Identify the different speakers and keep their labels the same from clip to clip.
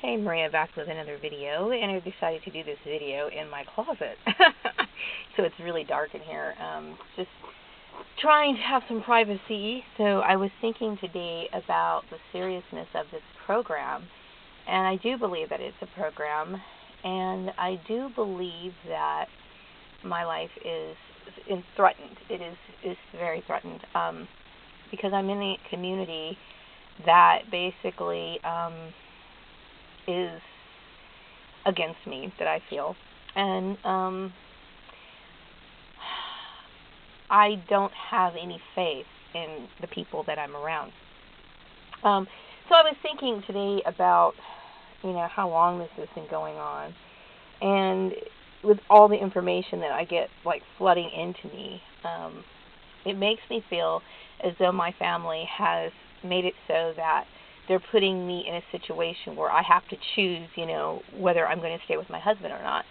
Speaker 1: Hey, Maria, back with another video, and I decided to do this video in my closet. So it's really dark in here. Just trying to have some privacy. So I was thinking today about the seriousness of this program, and I do believe that it's a program, and I do believe that my life is threatened. It is very threatened, because I'm in a community that basically is against me, that I feel. And I don't have any faith in the people that I'm around. So I was thinking today about, how long this has been going on. And with all the information that I get, flooding into me, it makes me feel as though my family has made it so that they're putting me in a situation where I have to choose, whether I'm going to stay with my husband or not.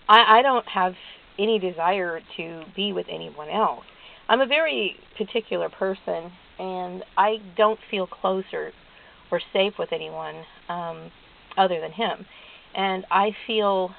Speaker 1: I don't have any desire to be with anyone else. I'm a very particular person, and I don't feel closer or safe with anyone other than him. And I feel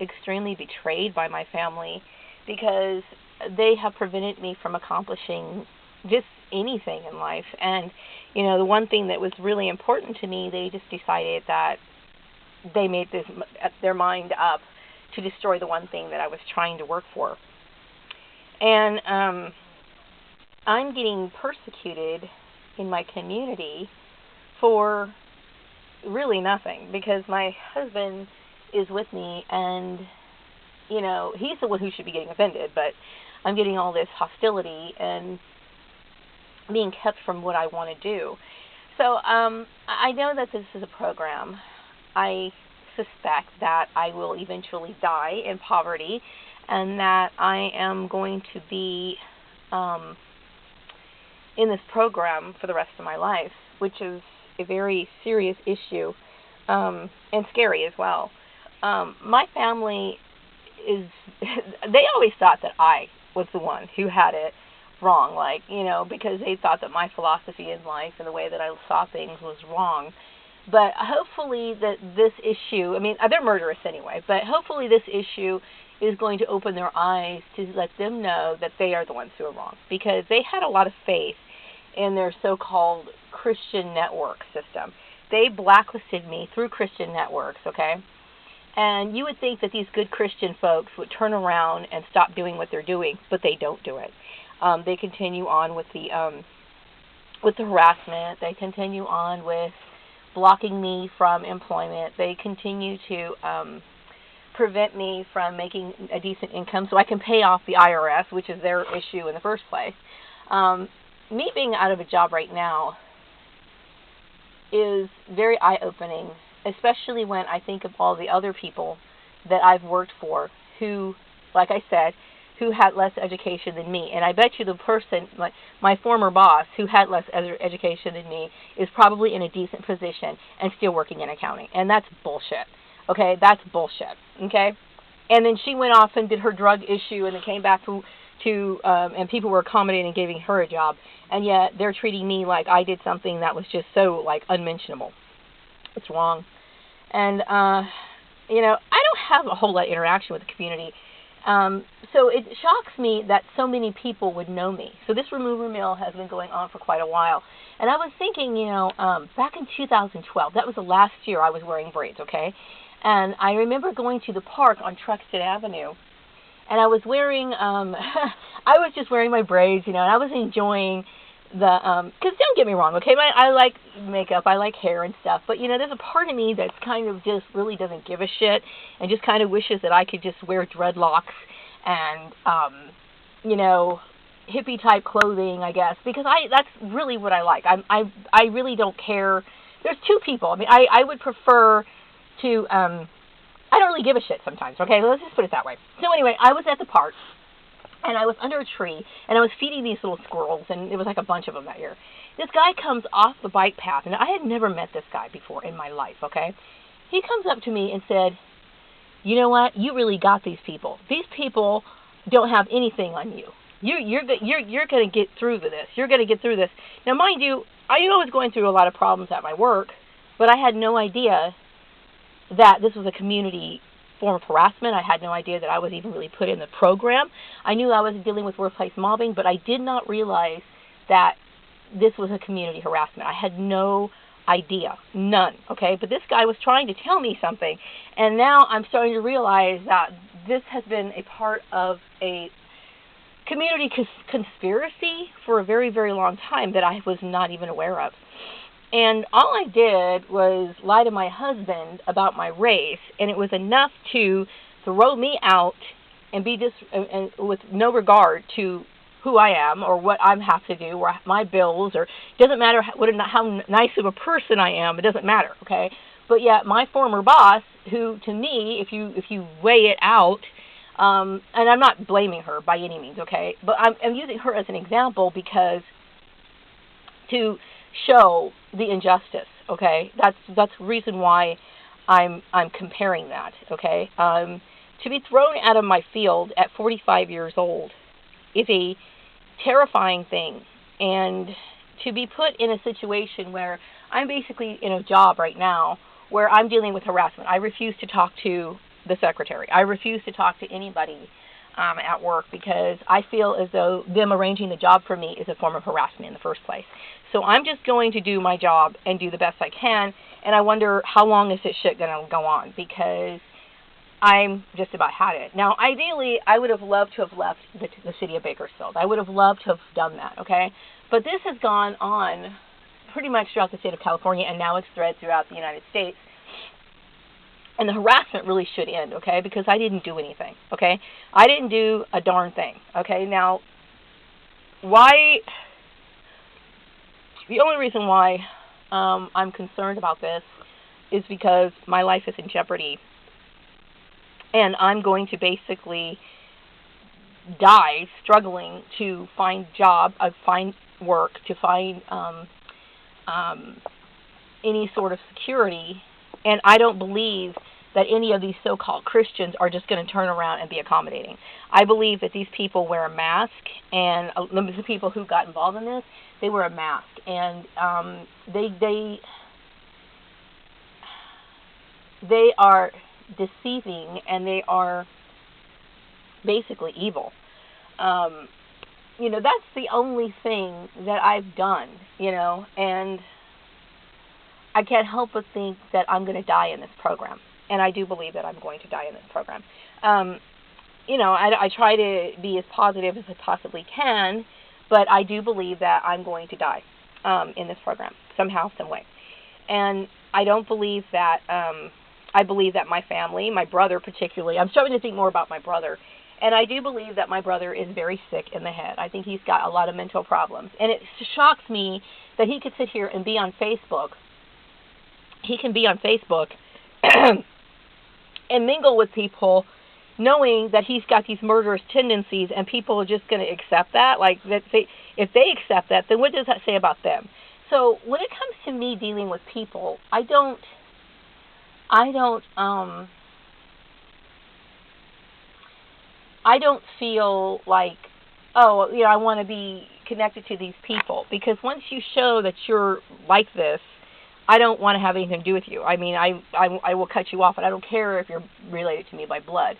Speaker 1: extremely betrayed by my family because they have prevented me from accomplishing just anything in life. And, the one thing that was really important to me, they just decided that they made their mind up to destroy the one thing that I was trying to work for. And I'm getting persecuted in my community for really nothing, because my husband is with me, and, he's the one who should be getting offended, but I'm getting all this hostility and being kept from what I want to do. So I know that this is a program. I suspect that I will eventually die in poverty, and that I am going to be in this program for the rest of my life, which is a very serious issue, and scary as well. My family they always thought that I was the one who had it wrong, because they thought that my philosophy in life and the way that I saw things was wrong. But hopefully that this issue, they're murderous anyway, but hopefully this issue is going to open their eyes to let them know that they are the ones who are wrong, because they had a lot of faith in their so-called Christian network system. They blacklisted me through Christian networks, okay? And you would think that these good Christian folks would turn around and stop doing what they're doing, but they don't do it. They continue on with the harassment. They continue on with blocking me from employment. They continue to prevent me from making a decent income so I can pay off the IRS, which is their issue in the first place. Me being out of a job right now is very eye-opening, especially when I think of all the other people that I've worked for who, like I said, who had less education than me. And I bet you the person, my former boss, who had less education than me, is probably in a decent position and still working in accounting. And that's bullshit. Okay? That's bullshit. Okay? And then she went off and did her drug issue, and then came back and people were accommodating and giving her a job. And yet they're treating me like I did something that was just so, unmentionable. It's wrong. And, I don't have a whole lot of interaction with the community. So it shocks me that so many people would know me. So this remover mill has been going on for quite a while. And I was thinking, back in 2012, that was the last year I was wearing braids, okay? And I remember going to the park on Truxtun Avenue, and I was wearing, I was just wearing my braids, and I was enjoying because don't get me wrong, okay, I like makeup, I like hair and stuff, but, there's a part of me that's kind of just really doesn't give a shit, and just kind of wishes that I could just wear dreadlocks and, hippie-type clothing, I guess, because that's really what I like. I really don't care. There's two people. I would prefer to, I don't really give a shit sometimes, okay, let's just put it that way. So anyway, I was at the park, and I was under a tree, and I was feeding these little squirrels, and it was like a bunch of them that year. This guy comes off the bike path, and I had never met this guy before in my life, okay? He comes up to me and said, you know what? You really got these people. These people don't have anything on you. You're going to get through this. You're going to get through this. Now, mind you, I was going through a lot of problems at my work, but I had no idea that this was a community form of harassment. I had no idea that I was even really put in the program. I knew I was dealing with workplace mobbing, but I did not realize that this was a community harassment. I had no idea, none, okay? But this guy was trying to tell me something, and now I'm starting to realize that this has been a part of a community conspiracy for a very, very long time that I was not even aware of. And all I did was lie to my husband about my race, and it was enough to throw me out and be and with no regard to who I am or what I have to do or my bills, or it doesn't matter how nice of a person I am. It doesn't matter, okay? But yet my former boss, who to me, if you weigh it out, and I'm not blaming her by any means, okay? But I'm using her as an example because to show the injustice, okay? That's the reason why I'm comparing that, okay? To be thrown out of my field at 45 years old is a terrifying thing, and to be put in a situation where I'm basically in a job right now where I'm dealing with harassment. I refuse to talk to the secretary. I refuse to talk to anybody at work because I feel as though them arranging the job for me is a form of harassment in the first place. So I'm just going to do my job and do the best I can, and I wonder how long is this shit going to go on, because I'm just about had it. Now, ideally, I would have loved to have left the city of Bakersfield. I would have loved to have done that, okay? But this has gone on pretty much throughout the state of California, and now it's spread throughout the United States. And the harassment really should end, okay? Because I didn't do anything, okay? I didn't do a darn thing, okay? Now, why? The only reason why I'm concerned about this is because my life is in jeopardy. And I'm going to basically die struggling to find find work, to find any sort of security. And I don't believe that any of these so-called Christians are just going to turn around and be accommodating. I believe that these people wear a mask, and the people who got involved in this, they wear a mask, and they are deceiving, and they are basically evil. That's the only thing that I've done, and I can't help but think that I'm going to die in this program. And I do believe that I'm going to die in this program. I try to be as positive as I possibly can, but I do believe that I'm going to die in this program, somehow, some way. And I don't believe that, I believe that my family, my brother particularly, I'm starting to think more about my brother, and I do believe that my brother is very sick in the head. I think he's got a lot of mental problems. And it shocks me that he could sit here and be on Facebook. He can be on Facebook and mingle with people knowing that he's got these murderous tendencies, and people are just going to accept that. Like, if they accept that, then what does that say about them? So when it comes to me dealing with people, I don't feel like, I want to be connected to these people, because once you show that you're like this, I don't want to have anything to do with you. I mean, I will cut you off, and I don't care if you're related to me by blood.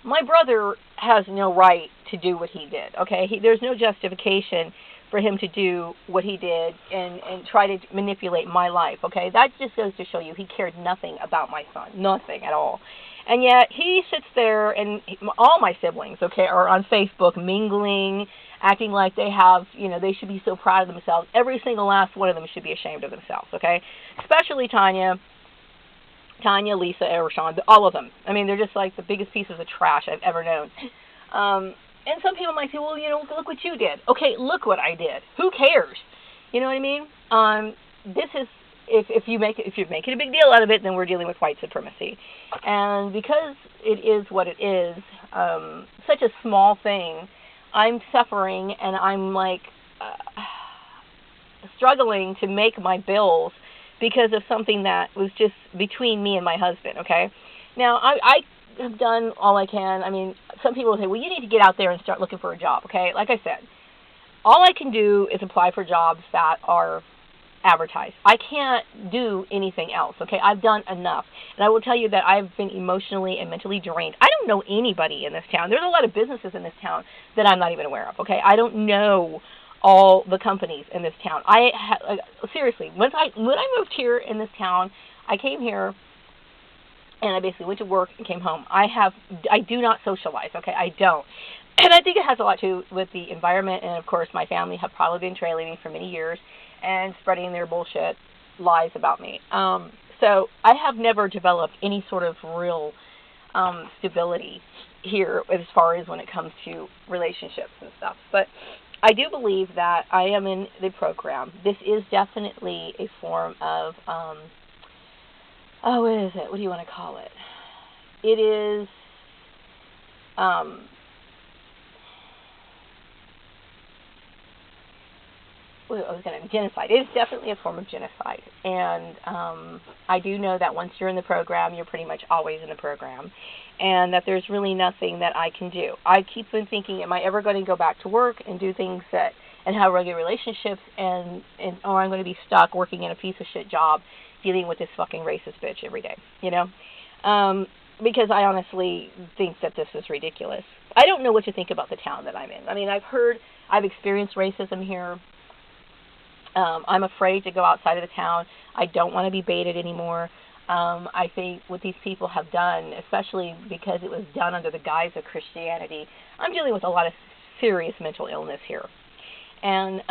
Speaker 1: My brother has no right to do what he did, okay? There's no justification for him to do what he did and try to manipulate my life, okay? That just goes to show you he cared nothing about my son, nothing at all. And yet he sits there, and all my siblings, okay, are on Facebook mingling, acting like they have, they should be so proud of themselves. Every single last one of them should be ashamed of themselves, okay? Especially Tanya, Lisa, Eroshan, all of them. I mean, they're just like the biggest pieces of trash I've ever known. And some people might say, well, look what you did. Okay, look what I did. Who cares? You know what I mean? This is, if you're making a big deal out of it, then we're dealing with white supremacy. And because it is what it is, such a small thing, I'm suffering, and I'm like struggling to make my bills because of something that was just between me and my husband, okay? Now, I have done all I can. I mean, some people will say, well, you need to get out there and start looking for a job, okay? Like I said, all I can do is apply for jobs that are advertise. I can't do anything else, okay? I've done enough. And I will tell you that I've been emotionally and mentally drained. I don't know anybody in this town. There's a lot of businesses in this town that I'm not even aware of, okay? I don't know all the companies in this town. Seriously, when I moved here in this town, I came here and I basically went to work and came home. I do not socialize, okay? I don't. And I think it has a lot to do with the environment, and of course my family have probably been trailing me for many years and spreading their bullshit lies about me. So I have never developed any sort of real stability here as far as when it comes to relationships and stuff. But I do believe that I am in the program. This is definitely a form of, what is it? What do you want to call it? It is, genocide. It is definitely a form of genocide. And I do know that once you're in the program, you're pretty much always in the program. And that there's really nothing that I can do. I keep on thinking, am I ever going to go back to work and do things and have regular relationships, or I'm going to be stuck working in a piece of shit job dealing with this fucking racist bitch every day, you know? Because I honestly think that this is ridiculous. I don't know what to think about the town that I'm in. I mean, I've experienced racism here. I'm afraid to go outside of the town. I don't want to be baited anymore. I think what these people have done, especially because it was done under the guise of Christianity, I'm dealing with a lot of serious mental illness here. And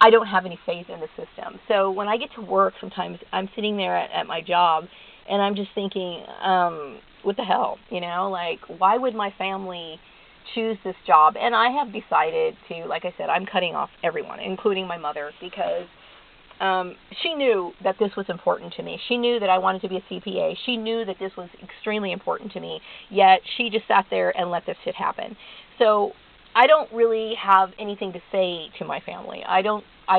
Speaker 1: I don't have any faith in the system. So when I get to work, sometimes I'm sitting there at my job, and I'm just thinking, what the hell, you know? Like, why would my family choose this job? And I have decided to, like I said, I'm cutting off everyone, including my mother, because she knew that this was important to me. She knew that I wanted to be a CPA. She knew that this was extremely important to me, yet she just sat there and let this shit happen. So I don't really have anything to say to my family. I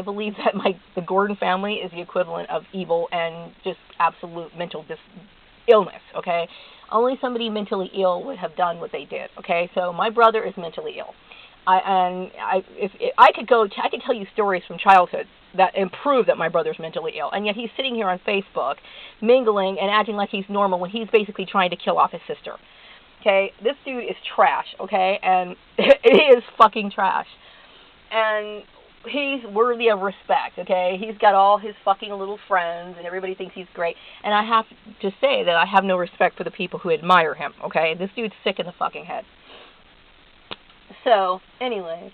Speaker 1: believe that the Gordon family is the equivalent of evil and just absolute mental illness, okay? Only somebody mentally ill would have done what they did, okay? So my brother is mentally ill. I could tell you stories from childhood that prove that my brother's mentally ill, and yet he's sitting here on Facebook mingling and acting like he's normal when he's basically trying to kill off his sister. Okay, this dude is trash, okay, and it is fucking trash, and he's worthy of respect, okay. He's got all his fucking little friends, and everybody thinks he's great, and I have to say that I have no respect for the people who admire him, okay. This dude's sick in the fucking head. So, anyway,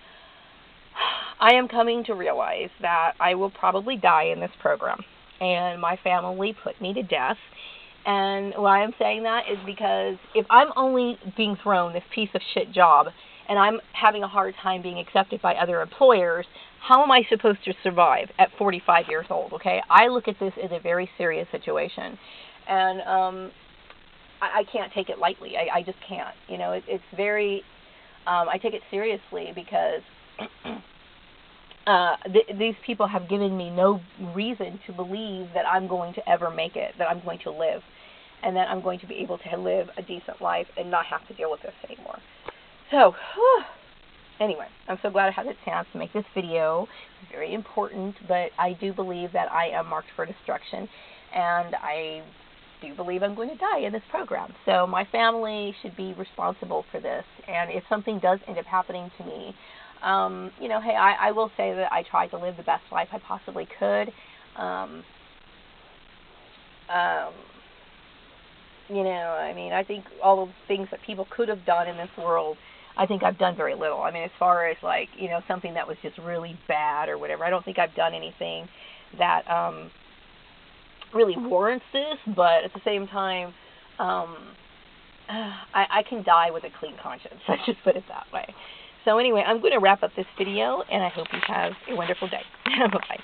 Speaker 1: I am coming to realize that I will probably die in this program, and my family put me to death. And why I'm saying that is because if I'm only being thrown this piece of shit job and I'm having a hard time being accepted by other employers, how am I supposed to survive at 45 years old, okay? I look at this as a very serious situation. And I can't take it lightly. I just can't. You know, it's very... I take it seriously because these people have given me no reason to believe that I'm going to ever make it, that I'm going to live, and that I'm going to be able to live a decent life and not have to deal with this anymore. So, anyway, I'm so glad I had the chance to make this video. It's very important, but I do believe that I am marked for destruction, and I do believe I'm going to die in this program. So my family should be responsible for this, and if something does end up happening to me, you know, hey, I will say that I tried to live the best life I possibly could. You know, I mean, I think all the things that people could have done in this world, I think I've done very little. I mean, as far as, like, you know, something that was just really bad or whatever, I don't think I've done anything that really warrants this, but at the same time, I can die with a clean conscience. Let's just put it that way. So anyway, I'm going to wrap up this video, and I hope you have a wonderful day. Bye-bye.